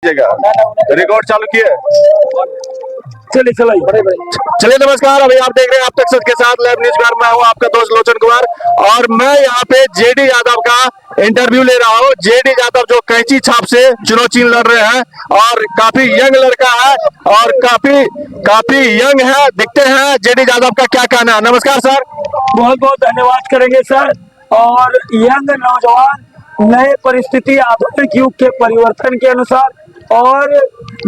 Record चालू किए। चलिए नमस्कार, अभी आप देख रहे हैं आप तक सच के साथ लाइव न्यूज में मैं हूं आपका दोस्त लोचन कुमार और मैं यहां पे जेडी यादव का इंटरव्यू ले रहा हूं। जेडी यादव जो कैंची छाप से चुनाव चिन्ह लड़ रहे हैं और काफी यंग लड़का है और काफी यंग है। दिखते हैं जेडी यादव का क्या कहना है। नमस्कार सर। बहुत बहुत धन्यवाद करेंगे सर। और यंग नौजवान नए परिस्थिति आधुनिक युग के परिवर्तन के अनुसार और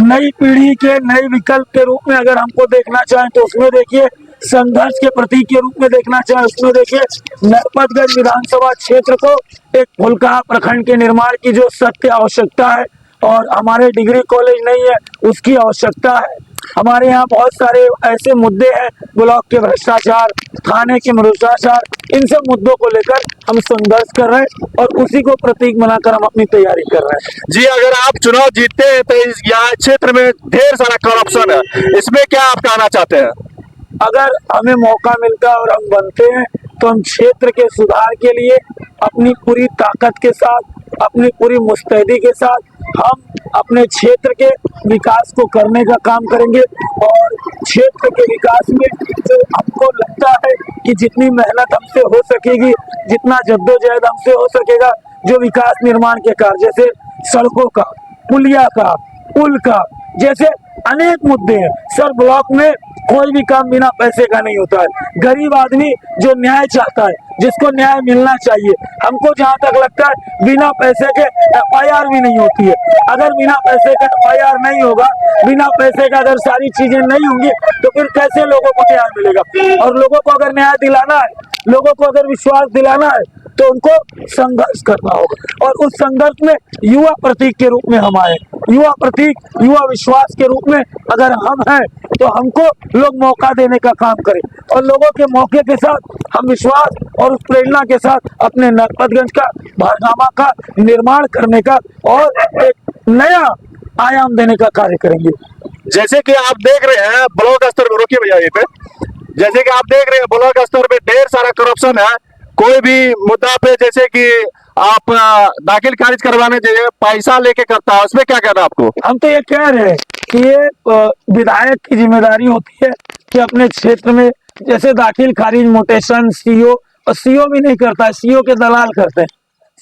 नई पीढ़ी के नए विकल्प के रूप में अगर हमको देखना चाहें तो उसमें देखिए, संघर्ष के प्रतीक के रूप में देखना चाहें उसमें देखिए, नरपतगंज विधानसभा क्षेत्र को एक फुलका प्रखंड के निर्माण की जो सत्य आवश्यकता है और हमारे डिग्री कॉलेज नहीं है उसकी आवश्यकता है। हमारे यहाँ बहुत सारे ऐसे मुद्दे हैं, ब्लॉक के भ्रष्टाचार, थाने के भ्रष्टाचार, इन सब मुद्दों को लेकर हम संघर्ष कर रहे हैं और उसी को प्रतीक बनाकर हम अपनी तैयारी कर रहे हैं। जी, अगर आप चुनाव जीतते हैं तो इस यहाँ क्षेत्र में ढेर सारा करप्शन है, इसमें क्या आप कहना चाहते हैं? अगर हमें मौका मिलता है और हम बनते हैं तो हम क्षेत्र के सुधार के लिए अपनी पूरी ताकत के साथ, अपनी पूरी मुस्तैदी के साथ हम अपने क्षेत्र के विकास को करने का काम करेंगे। और क्षेत्र के विकास में जो हमको लगता है कि जितनी मेहनत हमसे हो सकेगी, जितना जद्दोजहद हमसे हो सकेगा, जो विकास निर्माण के कार्य जैसे सड़कों का, पुलिया का, पुल का, जैसे अनेक मुद्दे हैं सर। ब्लॉक में कोई भी काम बिना पैसे का नहीं होता है। गरीब आदमी जो न्याय चाहता है, जिसको न्याय मिलना चाहिए, हमको जहाँ तक लगता है बिना पैसे के FIR भी नहीं होती है। अगर बिना पैसे का FIR नहीं होगा, बिना पैसे का अगर सारी चीजें नहीं होंगी तो फिर कैसे लोगों को न्याय मिलेगा? और लोगों को अगर न्याय दिलाना है, लोगों को अगर विश्वास दिलाना है तो उनको संघर्ष करना होगा। और उस संघर्ष में युवा प्रतीक के रूप में हम आए, युवा प्रतीक, युवा विश्वास के रूप में अगर हम हैं तो हमको लोग मौका देने का काम करें और लोगों के मौके के साथ हम विश्वास और उस प्रेरणा के साथ अपने नरपतगंज का, भारगामा का निर्माण करने का और एक नया आयाम देने का कार्य करेंगे। जैसे कि आप देख रहे हैं ब्लॉक स्तर पर, रोकिए भैया ये पे, जैसे कि आप देख रहे हैं ब्लॉक स्तर पे ढेर सारा करप्शन है। कोई भी मुद्दा पे जैसे कि आप दाखिल खारिज करवाने चाहिए पैसा लेके करता है, उसमें क्या कहना आपको? हम तो ये कह रहे हैं कि ये विधायक की जिम्मेदारी होती है कि अपने क्षेत्र में जैसे दाखिल खारिज, मोटेशन, CO, और CO भी नहीं करता है, CO के दलाल करते हैं।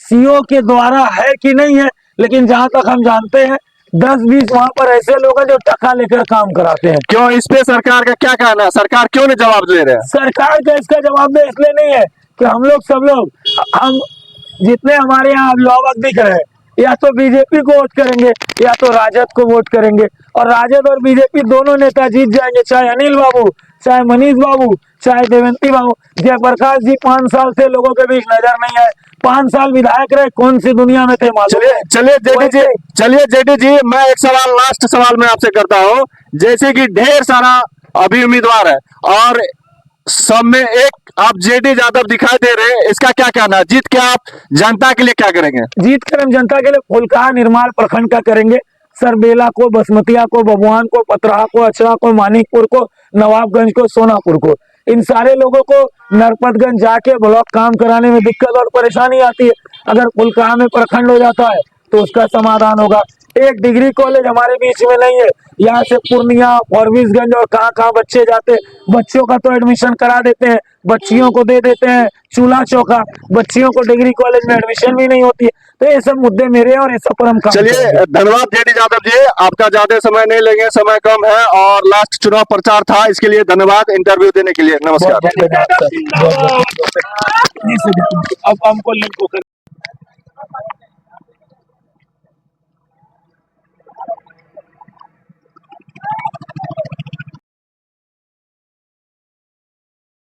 CO के द्वारा है कि नहीं है, लेकिन जहां तक हम जानते हैं 10-20 वहां पर ऐसे लोग हैं जो टका लेकर काम कराते हैं। क्यों इस पे सरकार का क्या कहना है? सरकार क्यों नहीं जवाब दे रहे हैं? सरकार का इसका जवाब दे इसलिए नहीं है कि हम लोग सब लोग, हम जितने हमारे यहाँ अभिभावक दिख रहे हैं, या तो बीजेपी को वोट करेंगे या तो राजद को वोट करेंगे। और राजद और बीजेपी दोनों नेता जीत जाएंगे, चाहे अनिल बाबू, चाहे मनीष बाबू, चाहे देवेंती बाबू। जयप्रकाश जी 5 साल से लोगों के बीच नजर नहीं आए, 5 साल विधायक रहे, कौन सी दुनिया में थे मालूम? चलिए जेडी जी, मैं एक सवाल, लास्ट सवाल मैं आपसे करता हूँ। जैसे कि ढेर सारा अभी उम्मीदवार है और सब में एक आप जेडी यादव दिखाई दे रहे हैं, इसका क्या कहना है? जीत के आप जनता के लिए क्या करेंगे? जीत कर हम जनता के लिए फुलका निर्माण प्रखंड का करेंगे सर। बेला को, बसमतिया को, बबुआन को, पतराहा को, अचरा को, मानिकपुर को, नवाबगंज को, सोनापुर को, इन सारे लोगों को नरपतगंज जाके ब्लॉक काम कराने में दिक्कत और परेशानी आती है। अगर फुलका में प्रखंड हो जाता है तो उसका समाधान होगा। एक डिग्री कॉलेज हमारे बीच में नहीं है, यहाँ से पूर्णिया, फॉरबिसगंज और कहाँ बच्चे जाते, बच्चों का तो एडमिशन करा देते हैं, बच्चियों को दे देते हैं चूल्हा चौका, बच्चियों को डिग्री कॉलेज में एडमिशन भी नहीं होती है। तो ये सब मुद्दे मेरे और इस पर हम काम चलिए धन्यवाद जेडी यादव जी, आपका ज्यादा समय नहीं लेंगे, समय कम है और लास्ट चुनाव प्रचार था, इसके लिए धन्यवाद इंटरव्यू देने के लिए। नमस्कार। अब हमको लिंक को